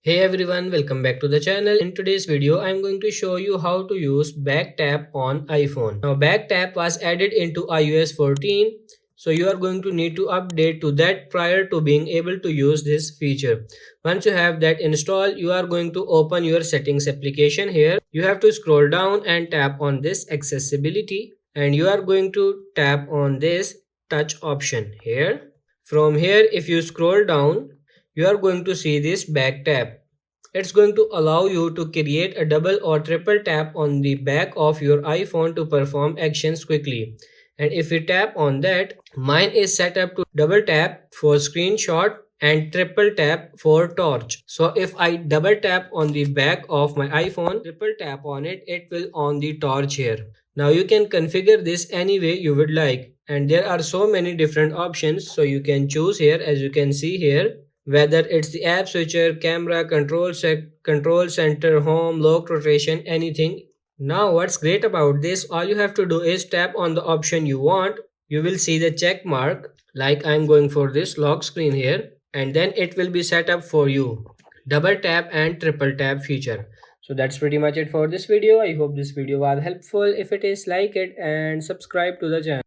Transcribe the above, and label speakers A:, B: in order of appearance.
A: Hey everyone, welcome back to the channel. In today's video, I'm going to show you how to use back tap on iPhone. Now back tap was added into iOS 14, so you are going to need to update to that prior to being able to use this feature. Once you have that installed, you are going to open your settings application here. You have to scroll down and tap on this accessibility, and you are going to tap on this touch option here. From here, if you scroll down, you are going to see this back tap. It's going to allow you to create a double or triple tap on the back of your iPhone to perform actions quickly. And if you tap on that, mine is set up to double tap for screenshot and triple tap for torch. So if I double tap on the back of my iPhone, triple tap on it, it will on the torch here. Now you can configure this any way you would like, and there are so many different options, so you can choose here. As you can see here, whether it's the app switcher, camera, control center, home, lock rotation, anything. Now what's great about this, all you have to do is tap on the option you want. You will see the check mark, like I'm going for this lock screen here, and then it will be set up for you. Double tap and triple tap feature. So that's pretty much it for this video. I hope this video was helpful. If it is, like it and subscribe to the channel.